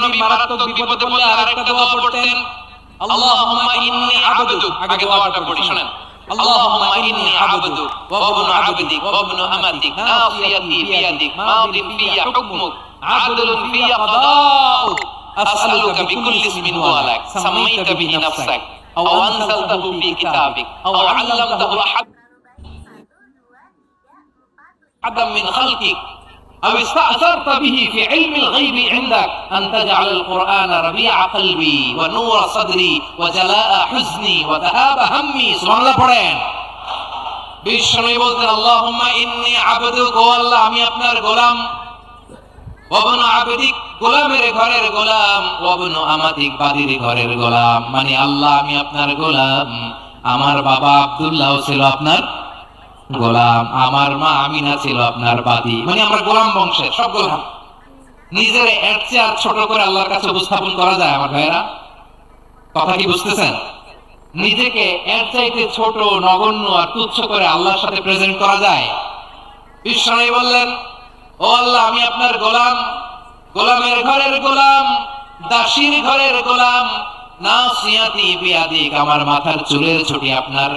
নবী মারাত্মক বিপদে পড়লে আরেকটা দোয়া পড়তেন, আল্লাহুম্মা ইন্নী আবদুক। আগে দোয়াটা পড়ি শুনেন, আল্লাহুম্মা ইন্নী আবদুক ওয়া ইবনু আবদিক ওয়া ইবনু আমাতিক নাসিয়াতি বিয়াদিক মাদিন ফিয়া হুকমুক আদলুন ফিয়া কাদাউক আসআলুকা বিকুল্লি ইসমিন হুয়া লাক সামাইতা বিহি নাফসাক আও আনজালতাহু ফি কিতাবিক আও আল্লামতাহু আহাদাম মিন খালকিক أو استأثرت به في علم الغيب عندك أن تجعل القرآن ربيع قلبي ونور صدري وجلاء حزني وذهاب همي سبحان الله পড়েন। বিশ্বনবী বলতেন, আল্লাহুম্মা ইন্নী আবদুক, ও আল্লাহ আমি আপনার গোলাম, ওয়া ইবনু আবদিক গোলামের ঘরের গোলাম, ওয়া ইবনু আমাতিক বাদীর ঘরের গোলাম। মানে আল্লাহ আমি আপনার গোলাম, আমার বাবা আব্দুল্লাহ ছিল আপনার গোলাম, আমার মা আমিনা ছিল আপনার বাদী। মানে আমরা গোলাম বংশের সব গোলাম। নিজের এর চেয়ে আর ছোট করে আল্লাহর কাছে উপস্থাপন করা যায় আমার ভাইয়েরা? কথা কি বুঝতেছেন? নিজেকে এর চাইতে ছোট, নগণ্য আর তুচ্ছ করে আল্লাহর সাথে প্রেজেন্ট করা যায়? বিশ্বনবী বললেন, ও আল্লাহ আমি আপনার গোলাম, গোলামের ঘরের গোলাম, দাসীর ঘরের গোলাম, নাসিয়াতি বিয়াদিক আমার মাথার চুলের ছুটি আপনার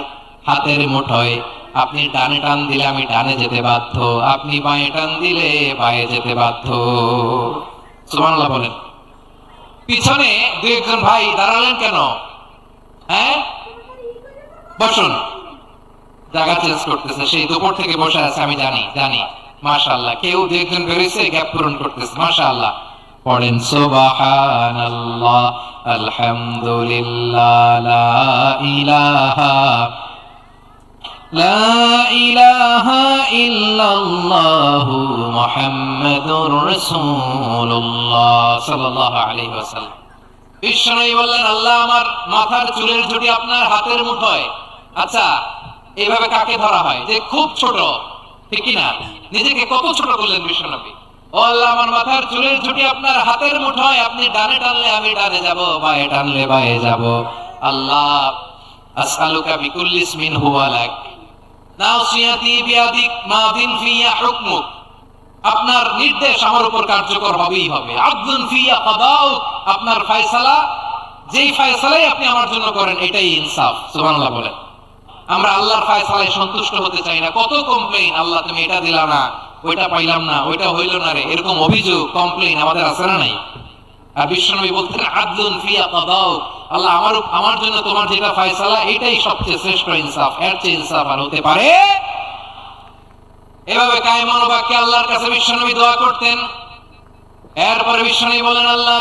হাতের মুঠোয়, আপনি ডানে টান দিলে আমি ডানে যেতে বাধ্য, আপনি বাঁয়ে টান দিলে বাঁয়ে যেতে বাধ্য। সুবহানাল্লাহ বলেন। পিছনে দুই একজন ভাই দাঁড়ালেন কেন? হ্যাঁ বসুন, জায়গা চেঞ্জ করতেছে, সেই দুপুর থেকে বসে আছে আমি জানি জানি। মাশাআল্লাহ, কেউ দুই একজন বেরিয়েছে গ্যাপ পূরণ করতেছে, মাশাআল্লাহ। পড়েন সুবহানাল্লাহ আলহামদুলিল্লাহ লা ইলাহা লা ইলাহা ইল্লাল্লাহু মুহাম্মাদুর রাসূলুল্লাহ সাল্লাল্লাহু আলাইহি ওয়াসাল্লাম। বিশ্বনবী বললেন, আল্লাহ আমার মাথার চুলের ঝুঁটি আপনার হাতের মুঠোয়। আচ্ছা, এইভাবে কাকে ধরা হয়? যে খুব ছোট, ঠিক কি না? নিজেকে কত ছোট করলেন বিশ্বনবী। ও আল্লাহ আমার মাথার চুলের ঝুঁটি আপনার হাতের মুঠোয়, আপনি ডানে টানলে আমি ডানে যাব, বাঁয়ে টানলে বাঁয়ে যাব। আল্লাহ আসআলুকা বিকুল্লি ইসমিন হুয়া লাক নাসিয়াতি বিয়াদিক মাদিন ফিয়া হুকমুক, আপনার নির্দেশ আমার উপর কার্যকর হবেই হবে। আদলুন ফিয়া কাদাউক, আপনার ফয়সালা, যেই ফয়সালাই আপনি আমার জন্য করেন এটাই ইনসাফ। সুবহানাল্লাহ বলেন। আমরা আল্লাহর ফয়সালায় সন্তুষ্ট হতে চাই না। কত কমপ্লেইন, আল্লাহ তুমি এটা দিলা না, ওইটা পাইলাম না, ওইটা হইল না রে, এরকম অভিযোগ কমপ্লেইন আমাদের আছে না নাই? আর বিশ্বনবী বলতেন আদলুন ফিয়া কাদাউক, আল্লাহ আমার জন্য তোমার যেটা ফয়সালা এটাই সবচেয়ে শ্রেষ্ঠ ইনসাফ, এর চেয়ে ইনসাফ আর হতে পারে? এভাবে কায়েম মনোবাক্যে আল্লাহর কাছে বিশ্বনবী দোয়া করতেন। এরপরে বিশ্বনবী বলেন, আল্লাহ